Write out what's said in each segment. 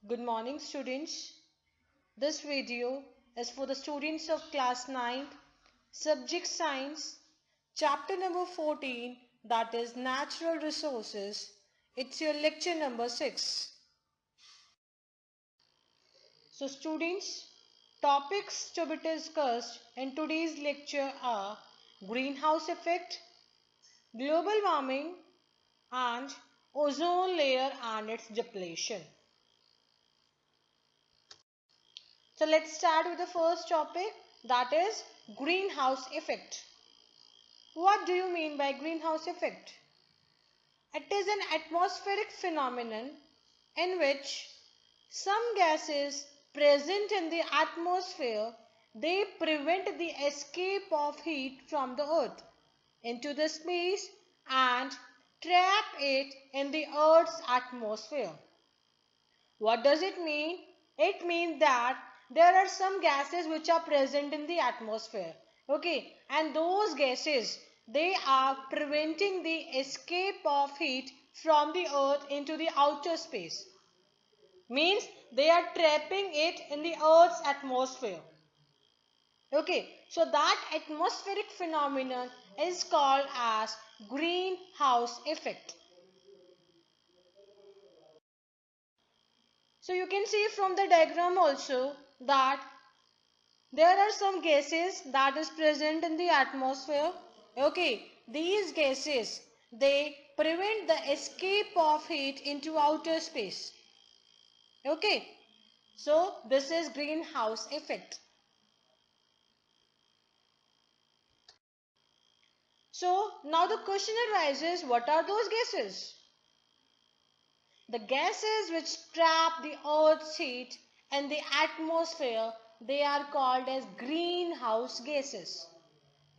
Good morning, students. This video is for the students of class 9, subject science, chapter number 14, that is natural resources. It's your lecture number 6. So students, topics to be discussed in today's lecture are greenhouse effect, global warming, and ozone layer and its depletion. So let's start with the first topic, that is greenhouse effect. What do you mean by greenhouse effect? It is an atmospheric phenomenon in which some gases present in the atmosphere, they prevent the escape of heat from the earth into the space and trap it in the earth's atmosphere. What does it mean? It means that there are some gases which are present in the atmosphere. Okay, and those gases, they are preventing the escape of heat from the earth into the outer space. Means they are trapping it in the earth's atmosphere. Okay, so that atmospheric phenomenon is called as greenhouse effect. So you can see from the diagram also that there are some gases that is present in the atmosphere. Okay, these gases, they prevent the escape of heat into outer space. Okay, so this is greenhouse effect. So now the question arises, what are those gases? The gases which trap the earth's heat in the atmosphere, they are called as greenhouse gases.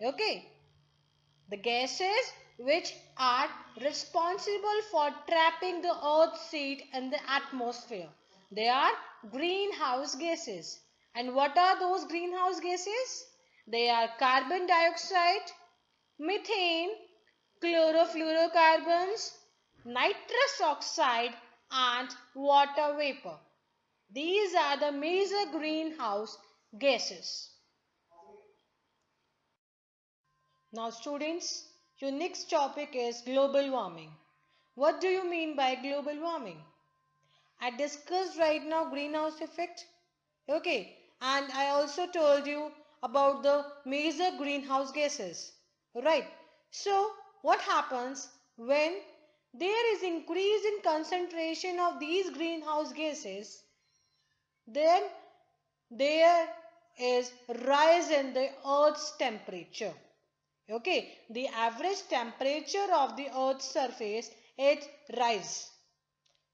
Okay. The gases which are responsible for trapping the earth's heat in the atmosphere, they are greenhouse gases. And what are those greenhouse gases? They are carbon dioxide, methane, chlorofluorocarbons, nitrous oxide and water vapor. These are the major greenhouse gases. Now students, your next topic is global warming. What do you mean by global warming? I discussed right now greenhouse effect. Okay, and I also told you about the major greenhouse gases. Right. So what happens when there is increase in concentration of these greenhouse gases? Then there is rise in the earth's temperature. Okay, the average temperature of the earth's surface, it rise.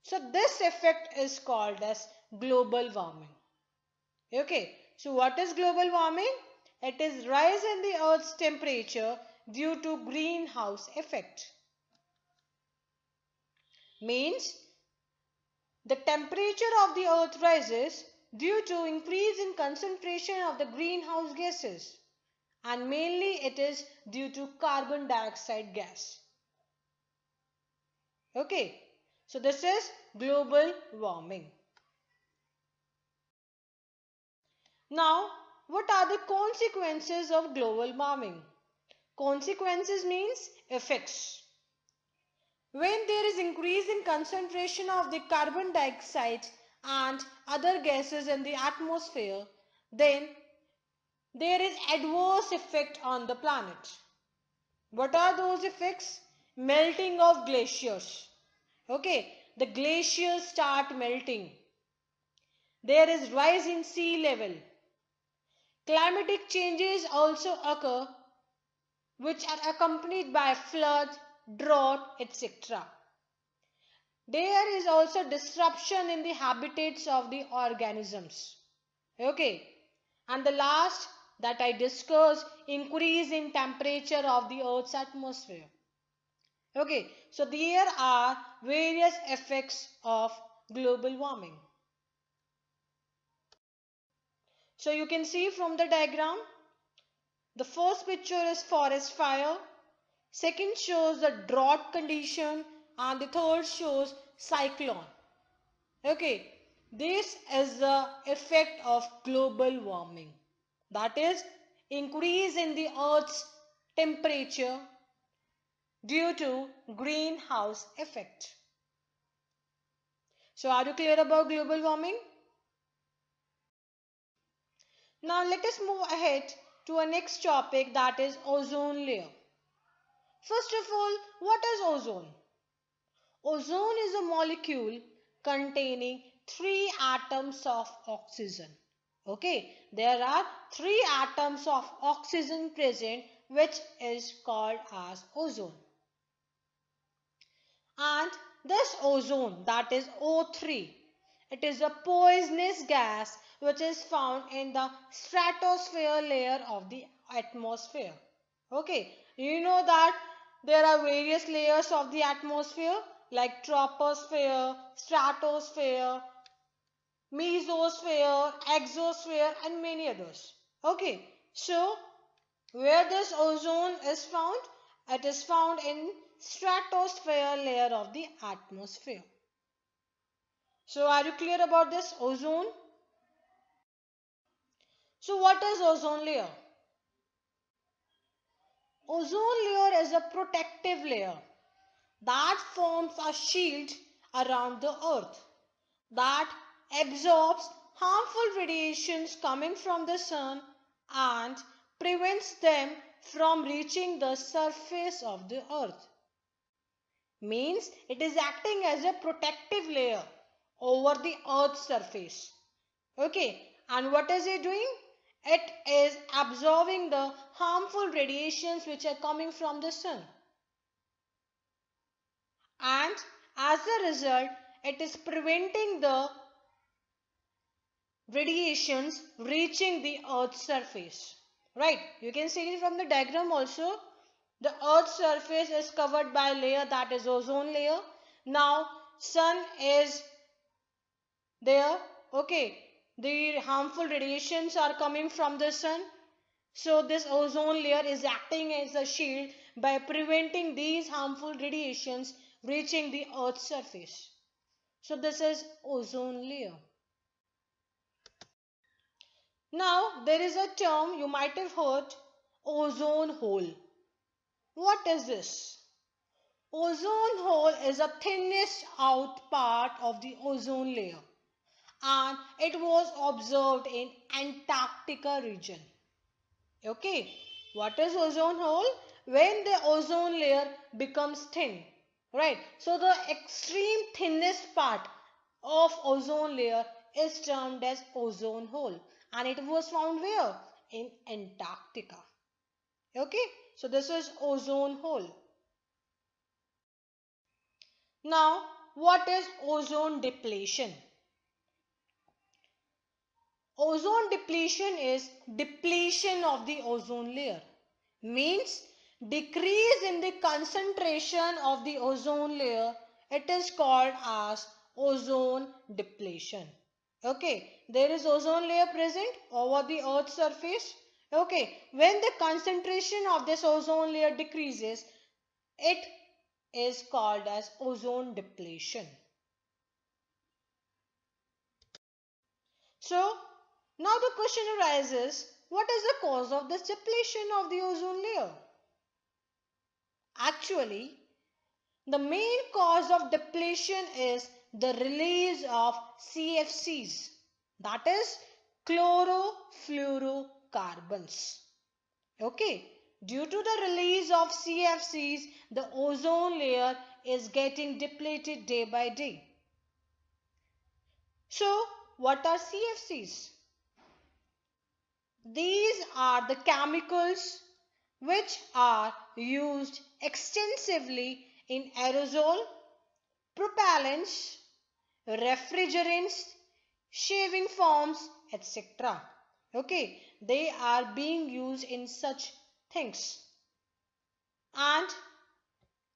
So this effect is called as global warming. Okay, so what is global warming? It is rise in the earth's temperature due to greenhouse effect. Means the temperature of the earth rises due to increase in concentration of the greenhouse gases, and mainly it is due to carbon dioxide gas. Okay, so this is global warming. Now, what are the consequences of global warming? Consequences means effects. When there is increase in concentration of the carbon dioxide and other gases in the atmosphere, then there is adverse effect on the planet. What are those effects? Melting of glaciers. Okay, the glaciers start melting. There is rise in sea level. Climatic changes also occur, which are accompanied by flood, drought, etc. There is also disruption in the habitats of the organisms. Okay. And the last that I discussed, increase in temperature of the earth's atmosphere. Okay. So there are various effects of global warming. So you can see from the diagram, the first picture is forest fire, second shows the drought condition, and the third shows cyclone. Okay, This is the effect of global warming. That is, increase in the Earth's temperature due to greenhouse effect. So are you clear about global warming? Now let us move ahead to our next topic, that is ozone layer. First of all, what is ozone? Ozone is a molecule containing 3 atoms of oxygen. Okay, there are 3 atoms of oxygen present, which is called as ozone. And this ozone, that is O3, it is a poisonous gas which is found in the stratosphere layer of the atmosphere. Okay, you know that there are various layers of the atmosphere like troposphere, stratosphere, mesosphere, exosphere, and many others. Okay, so where this ozone is found? It is found in stratosphere layer of the atmosphere. So are you clear about this ozone? So what is ozone layer? Ozone layer is a protective layer that forms a shield around the earth that absorbs harmful radiations coming from the sun and prevents them from reaching the surface of the earth. Means it is acting as a protective layer over the earth's surface. Okay, and what is it doing? It is absorbing the harmful radiations which are coming from the sun, and as a result it is preventing the radiations reaching the earth's surface. Right, you can see it from the diagram also. The earth's surface is covered by a layer, that is ozone layer. Now sun is there. Okay, the harmful radiations are coming from the sun, so this ozone layer is acting as a shield by preventing these harmful radiations reaching the earth's surface. So this is ozone layer. Now there is a term you might have heard, ozone hole. What is this? Ozone hole is the thinnest out part of the ozone layer, and it was observed in Antarctica region. Okay, what is ozone hole? When the ozone layer becomes thin, right? So the extreme thinnest part of ozone layer is termed as ozone hole, and it was found where? In Antarctica. Okay, so this is ozone hole. Now, what is ozone depletion? Ozone depletion is depletion of the ozone layer. Means decrease in the concentration of the ozone layer. It is called as ozone depletion. Okay, there is ozone layer present over the earth's surface. Okay, when the concentration of this ozone layer decreases, it is called as ozone depletion. So now the question arises, what is the cause of this depletion of the ozone layer? Actually, the main cause of depletion is the release of CFCs, that is chlorofluorocarbons. Okay, due to the release of CFCs, the ozone layer is getting depleted day by day. So, what are CFCs? These are the chemicals which are used extensively in aerosol, propellants, refrigerants, shaving foams, etc. Okay, they are being used in such things. And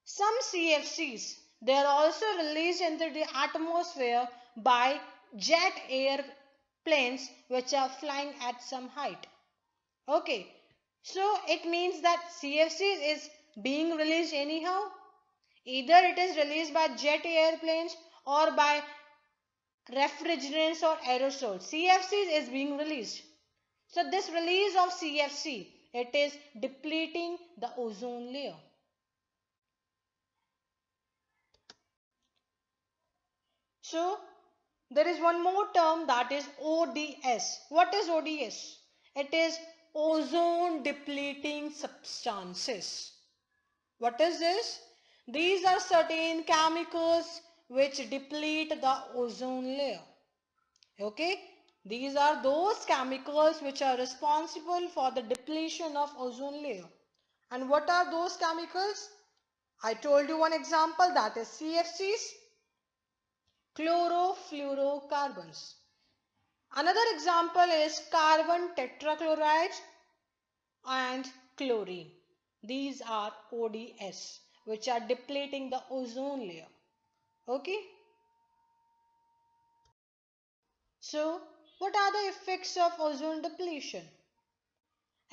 some CFCs, they are also released into the atmosphere by jet airplanes which are flying at some height. Okay, so it means that CFCs is being released anyhow. Either it is released by jet airplanes or by refrigerants or aerosols. CFCs is being released. So this release of CFC, it is depleting the ozone layer. So there is one more term, that is ODS. What is ODS? It is ozone depleting substances. What is this? These are certain chemicals which deplete the ozone layer. Okay? These are those chemicals which are responsible for the depletion of ozone layer. And what are those chemicals? I told you one example, that is CFCs, chlorofluorocarbons. Another example is carbon tetrachloride and chlorine. These are ODS, which are depleting the ozone layer. Okay? So, what are the effects of ozone depletion?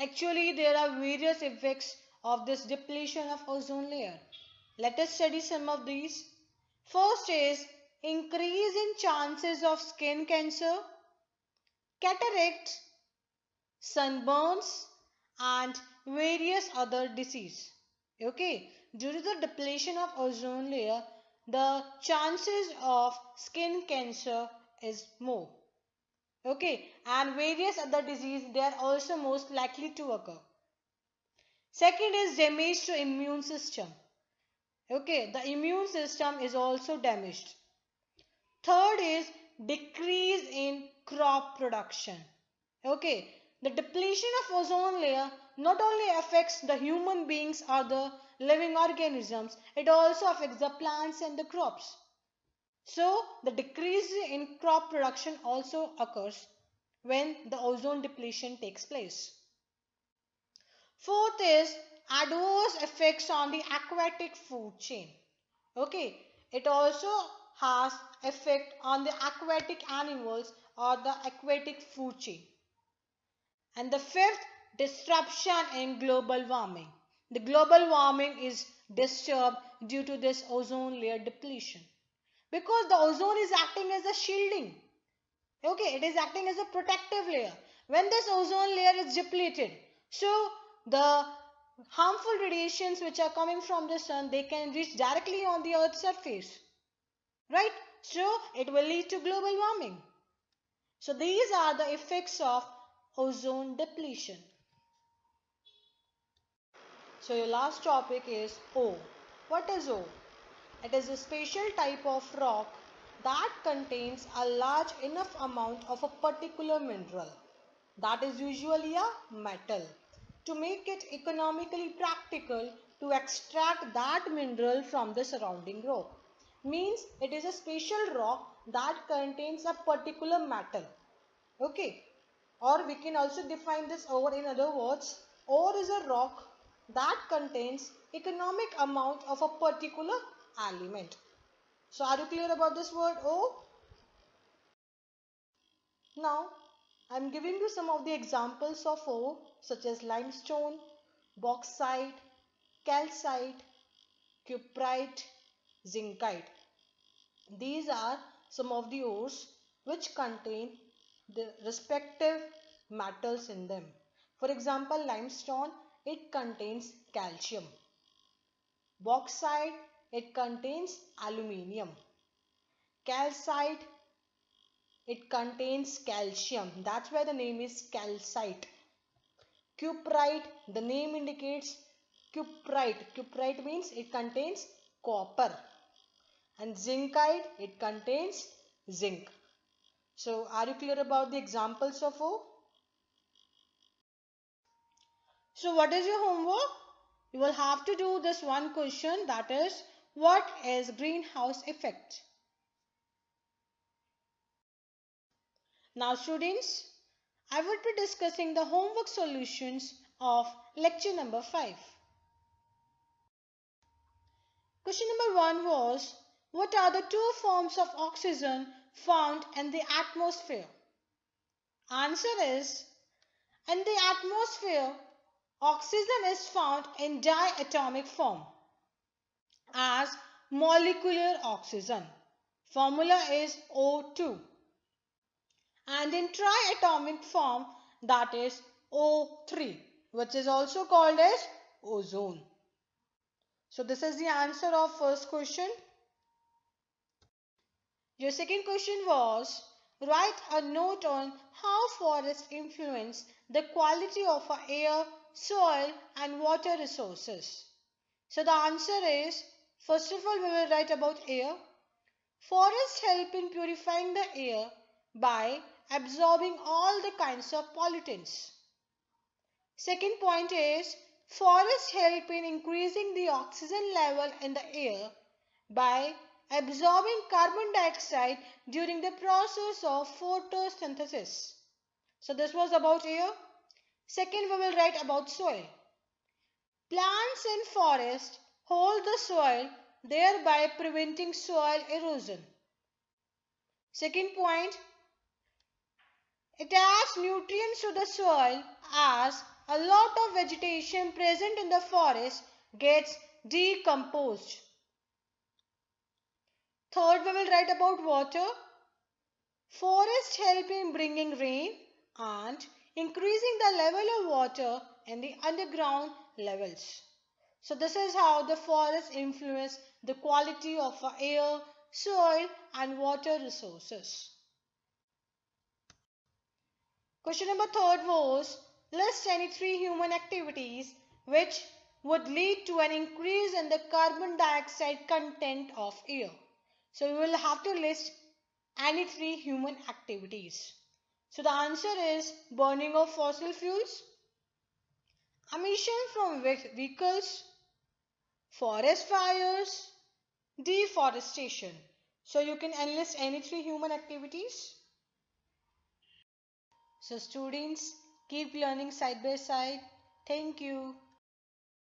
Actually, there are various effects of this depletion of ozone layer. Let us study some of these. First is increase in chances of skin cancer, cataracts, sunburns, and various other disease. Okay, due to the depletion of ozone layer, the chances of skin cancer is more. Okay, and various other disease, they are also most likely to occur. Second is damage to immune system. Okay, the immune system is also damaged. Third is decrease in crop production. Okay, the depletion of ozone layer not only affects the human beings or the living organisms, it also affects the plants and the crops. So, the decrease in crop production also occurs when the ozone depletion takes place. Fourth is adverse effects on the aquatic food chain. Okay, it also has effect on the aquatic animals or the aquatic food chain. And the fifth, disruption in global warming. The global warming is disturbed due to this ozone layer depletion. Because the ozone is acting as a shielding. Okay, it is acting as a protective layer. When this ozone layer is depleted, so the harmful radiations which are coming from the sun, they can reach directly on the earth's surface. Right? So it will lead to global warming. So these are the effects of ozone depletion. So your last topic is O. What is O? It is a special type of rock that contains a large enough amount of a particular mineral, that is usually a metal, to make it economically practical to extract that mineral from the surrounding rock. Means it is a special rock that contains a particular metal. Okay, or we can also define this ore in other words. Ore is a rock that contains economic amount of a particular element. So are you clear about this word ore? Now I am giving you some of the examples of ore such as limestone, bauxite, calcite, cuprite, zincite. These are some of the ores which contain the respective metals in them. For example, limestone, it contains calcium. Bauxite, it contains aluminium. Calcite, it contains calcium. That's why the name is calcite. Cuprite, the name indicates cuprite. Cuprite means it contains copper. And zincite, it contains zinc. So are you clear about the examples of ore? So what is your homework? You will have to do this one question, that is, what is greenhouse effect? Now students, I would be discussing the homework solutions of lecture number 5. Question number 1 was, what are the two forms of oxygen found in the atmosphere? Answer is, in the atmosphere, oxygen is found in diatomic form as molecular oxygen. Formula is O2. And in triatomic form, that is O3, which is also called as ozone. So this is the answer of first question. Your second question was, write a note on how forests influence the quality of our air, soil and water resources. So the answer is, first of all we will write about air. Forests help in purifying the air by absorbing all the kinds of pollutants. Second point is, forests help in increasing the oxygen level in the air by absorbing carbon dioxide during the process of photosynthesis. So this was about air. Second, we will write about soil. Plants in forest hold the soil, thereby preventing soil erosion. Second point, it adds nutrients to the soil as a lot of vegetation present in the forest gets decomposed. Third, we will write about water. Forests help in bringing rain and increasing the level of water in the underground levels. So this is how the forests influence the quality of our air, soil and water resources. Question number third was, list any three human activities which would lead to an increase in the carbon dioxide content of air. So we will have to list any three human activities. So the answer is burning of fossil fuels, emission from vehicles, forest fires, deforestation. So you can enlist any three human activities. So students, keep learning side by side. Thank you.